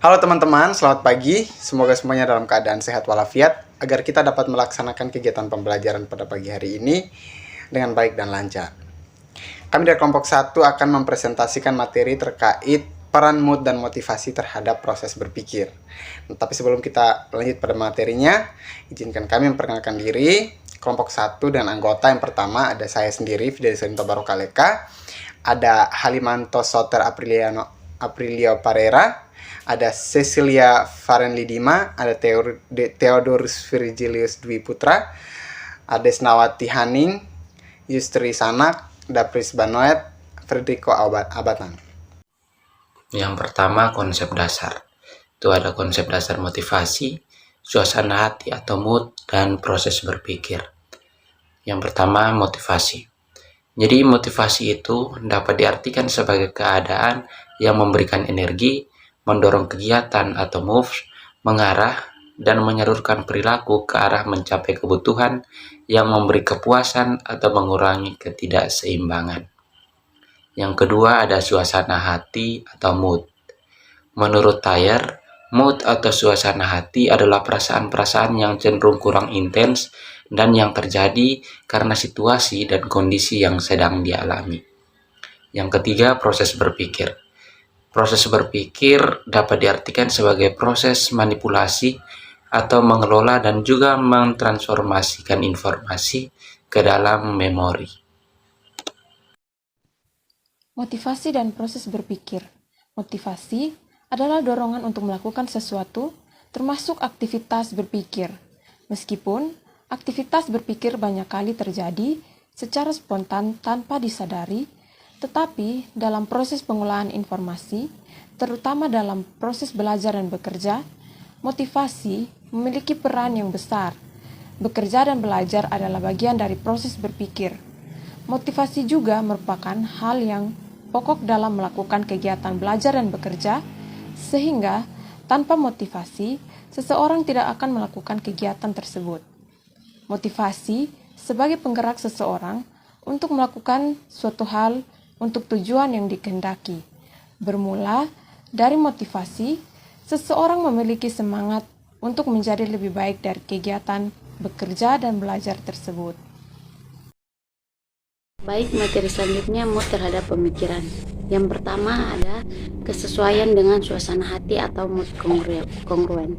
Halo teman-teman, selamat pagi. Semoga semuanya dalam keadaan sehat walafiat agar kita dapat melaksanakan kegiatan pembelajaran pada pagi hari ini dengan baik dan lancar. Kami dari kelompok 1 akan mempresentasikan materi terkait peran mood dan motivasi terhadap proses berpikir. Tapi sebelum kita lanjut pada materinya, izinkan kami memperkenalkan diri. Kelompok 1 dan anggota yang pertama ada saya sendiri, Fidelis Barokaleka, ada Halimanto Soter Aprilio Parera, ada Cecilia Farenlidima, ada Theodorus Virgilius Dwi Putra, ada Desnawati Haning, Yustri Sanak, Dapris Banoet, Frederico Abatan. Yang pertama, konsep dasar. Itu ada konsep dasar motivasi, suasana hati atau mood, dan proses berpikir. Yang pertama, motivasi. Jadi motivasi itu dapat diartikan sebagai keadaan yang memberikan energi, mendorong kegiatan atau moves, mengarah, dan menyalurkan perilaku ke arah mencapai kebutuhan yang memberi kepuasan atau mengurangi ketidakseimbangan. Yang kedua ada suasana hati atau mood. Menurut Thayer, mood atau suasana hati adalah perasaan-perasaan yang cenderung kurang intens dan yang terjadi karena situasi dan kondisi yang sedang dialami. Yang ketiga, proses berpikir. Proses berpikir dapat diartikan sebagai proses manipulasi atau mengelola dan juga mentransformasikan informasi ke dalam memori. Motivasi dan proses berpikir. Motivasi adalah dorongan untuk melakukan sesuatu, termasuk aktivitas berpikir. Meskipun aktivitas berpikir banyak kali terjadi secara spontan tanpa disadari, tetapi dalam proses pengolahan informasi, terutama dalam proses belajar dan bekerja, motivasi memiliki peran yang besar. Bekerja dan belajar adalah bagian dari proses berpikir. Motivasi juga merupakan hal yang pokok dalam melakukan kegiatan belajar dan bekerja, sehingga tanpa motivasi, seseorang tidak akan melakukan kegiatan tersebut. Motivasi sebagai penggerak seseorang untuk melakukan suatu hal untuk tujuan yang dikehendaki. Bermula dari motivasi, seseorang memiliki semangat untuk menjadi lebih baik dari kegiatan bekerja dan belajar tersebut. Baik, materi selanjutnya mood terhadap pemikiran. Yang pertama ada kesesuaian dengan suasana hati atau mood kongruen.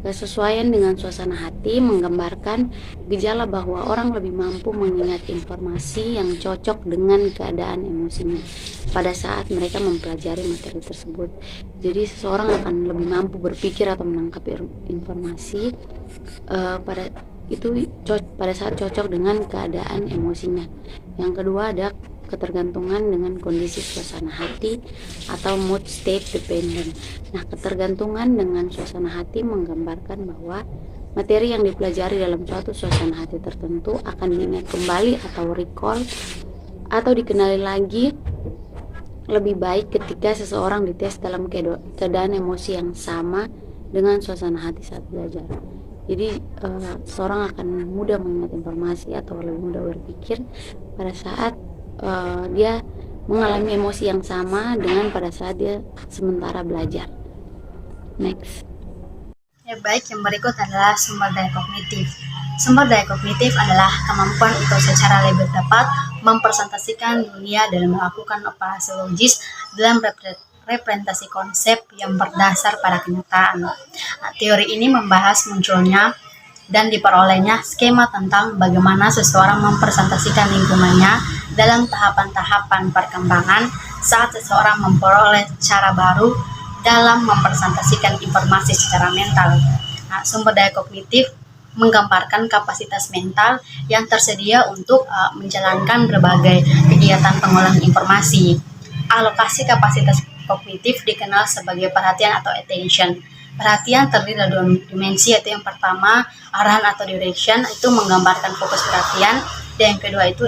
Kesesuaian dengan suasana hati menggambarkan gejala bahwa orang lebih mampu mengingat informasi yang cocok dengan keadaan emosinya pada saat mereka mempelajari materi tersebut. Jadi seseorang akan lebih mampu berpikir atau menangkap informasi pada saat cocok dengan keadaan emosinya. Yang kedua ada ketergantungan dengan kondisi suasana hati atau mood state dependent. Nah, ketergantungan dengan suasana hati menggambarkan bahwa materi yang dipelajari dalam suatu suasana hati tertentu akan diingat kembali atau recall atau dikenali lagi lebih baik ketika seseorang dites dalam keadaan emosi yang sama dengan suasana hati saat belajar. Jadi seseorang akan mudah mengingat informasi atau lebih mudah berpikir pada saat dia mengalami emosi yang sama dengan pada saat dia sementara belajar. Next. Ya, baik, yang berikut adalah sumber daya kognitif. Sumber daya kognitif adalah kemampuan untuk secara lebih dapat mempresentasikan dunia dan melakukan operasi logis dalam representasi konsep yang berdasar pada kenyataan. Nah, teori ini membahas munculnya dan diperolehnya skema tentang bagaimana seseorang mempresentasikan lingkungannya dalam tahapan-tahapan perkembangan saat seseorang memperoleh cara baru dalam mempresentasikan informasi secara mental. Nah, sumber daya kognitif menggambarkan kapasitas mental yang tersedia untuk menjalankan berbagai kegiatan pengolahan informasi. Alokasi kapasitas kognitif dikenal sebagai perhatian atau attention. Perhatian terdiri dari dua dimensi, yaitu yang pertama arahan atau direction, itu menggambarkan fokus perhatian, dan yang kedua itu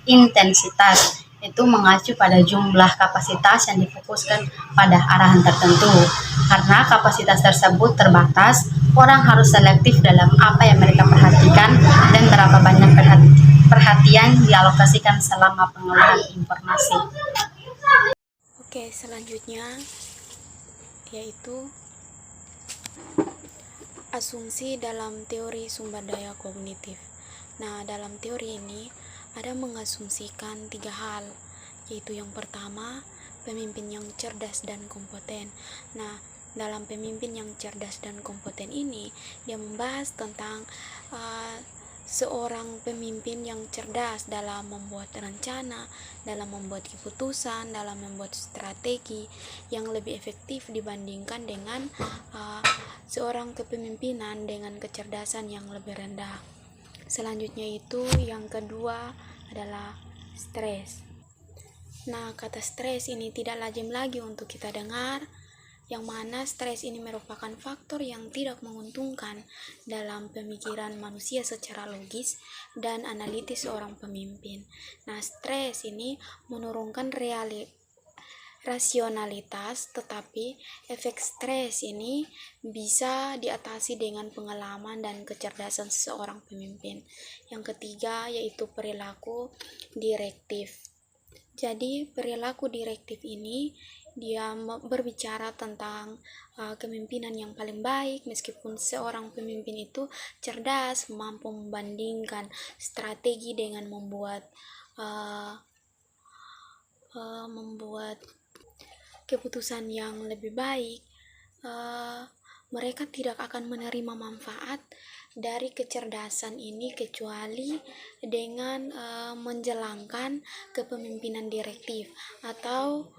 intensitas, itu mengacu pada jumlah kapasitas yang difokuskan pada arahan tertentu. Karena kapasitas tersebut terbatas, orang harus selektif dalam apa yang mereka perhatikan dan berapa banyak perhatian dialokasikan selama pengolahan informasi. Oke, selanjutnya yaitu asumsi dalam teori sumber daya kognitif. Nah, dalam teori ini ada mengasumsikan 3 hal, yaitu yang pertama, pemimpin yang cerdas dan kompeten. Nah, dalam pemimpin yang cerdas dan kompeten ini, dia membahas tentang seorang pemimpin yang cerdas dalam membuat rencana, dalam membuat keputusan, dalam membuat strategi yang lebih efektif dibandingkan dengan seorang kepemimpinan dengan kecerdasan yang lebih rendah. Selanjutnya itu yang kedua adalah stres. Nah, kata stres ini tidak lazim lagi untuk kita dengar, yang mana stres ini merupakan faktor yang tidak menguntungkan dalam pemikiran manusia secara logis dan analitis seorang pemimpin. Nah, stres ini menurunkan rasionalitas, tetapi efek stres ini bisa diatasi dengan pengalaman dan kecerdasan seseorang pemimpin. Yang ketiga yaitu perilaku direktif. Jadi perilaku direktif ini dia berbicara tentang kepemimpinan yang paling baik, meskipun seorang pemimpin itu cerdas, mampu membandingkan strategi dengan membuat keputusan yang lebih baik, mereka tidak akan menerima manfaat dari kecerdasan ini kecuali dengan menjalankan kepemimpinan direktif atau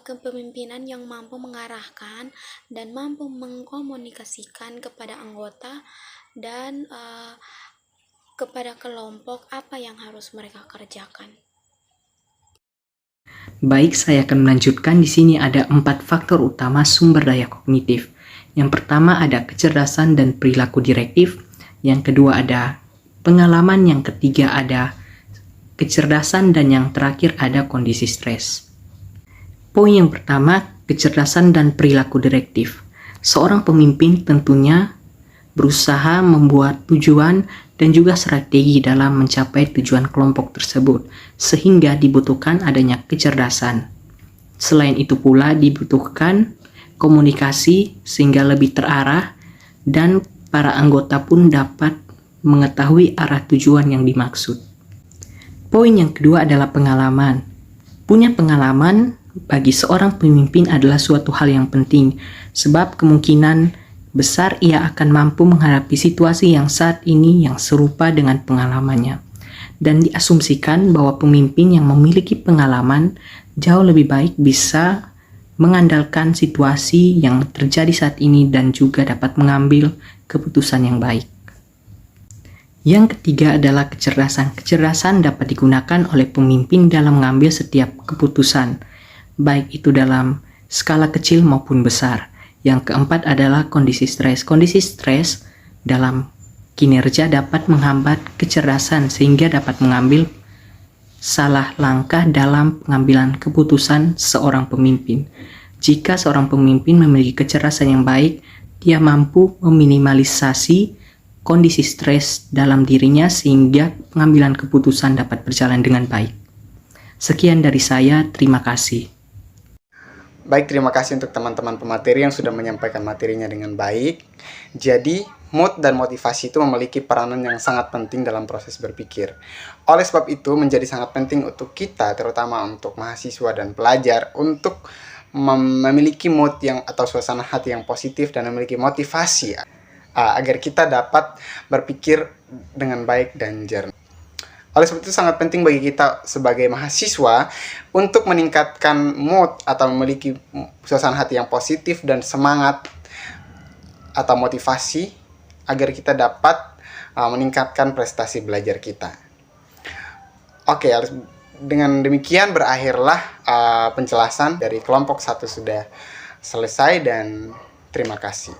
kepemimpinan yang mampu mengarahkan dan mampu mengkomunikasikan kepada anggota dan kepada kelompok apa yang harus mereka kerjakan. Baik, saya akan melanjutkan. Di sini ada 4 faktor utama sumber daya kognitif. Yang pertama ada kecerdasan dan perilaku direktif. Yang kedua ada pengalaman. Yang ketiga ada kecerdasan. Dan yang terakhir ada kondisi stres. Poin yang pertama, kecerdasan dan perilaku direktif. Seorang pemimpin tentunya berusaha membuat tujuan dan juga strategi dalam mencapai tujuan kelompok tersebut, sehingga dibutuhkan adanya kecerdasan. Selain itu pula dibutuhkan komunikasi sehingga lebih terarah dan para anggota pun dapat mengetahui arah tujuan yang dimaksud. Poin yang kedua adalah pengalaman. Punya pengalaman bagi seorang pemimpin adalah suatu hal yang penting, sebab kemungkinan besar ia akan mampu menghadapi situasi yang saat ini yang serupa dengan pengalamannya. Dan diasumsikan bahwa pemimpin yang memiliki pengalaman jauh lebih baik bisa mengandalkan situasi yang terjadi saat ini dan juga dapat mengambil keputusan yang baik. Yang ketiga adalah kecerdasan. Kecerdasan dapat digunakan oleh pemimpin dalam mengambil setiap keputusan, baik itu dalam skala kecil maupun besar. Yang keempat adalah kondisi stres. Kondisi stres dalam kinerja dapat menghambat kecerdasan sehingga dapat mengambil salah langkah dalam pengambilan keputusan seorang pemimpin. Jika seorang pemimpin memiliki kecerdasan yang baik, dia mampu meminimalisasi kondisi stres dalam dirinya sehingga pengambilan keputusan dapat berjalan dengan baik. Sekian dari saya, terima kasih. Baik, terima kasih untuk teman-teman pemateri yang sudah menyampaikan materinya dengan baik. Jadi, mood dan motivasi itu memiliki peranan yang sangat penting dalam proses berpikir. Oleh sebab itu, menjadi sangat penting untuk kita, terutama untuk mahasiswa dan pelajar, untuk memiliki mood yang atau suasana hati yang positif dan memiliki motivasi agar kita dapat berpikir dengan baik dan jernih. Oleh sebab itu sangat penting bagi kita sebagai mahasiswa untuk meningkatkan mood atau memiliki suasana hati yang positif dan semangat atau motivasi agar kita dapat meningkatkan prestasi belajar kita. Oke, dengan demikian berakhirlah penjelasan dari kelompok 1 sudah selesai dan terima kasih.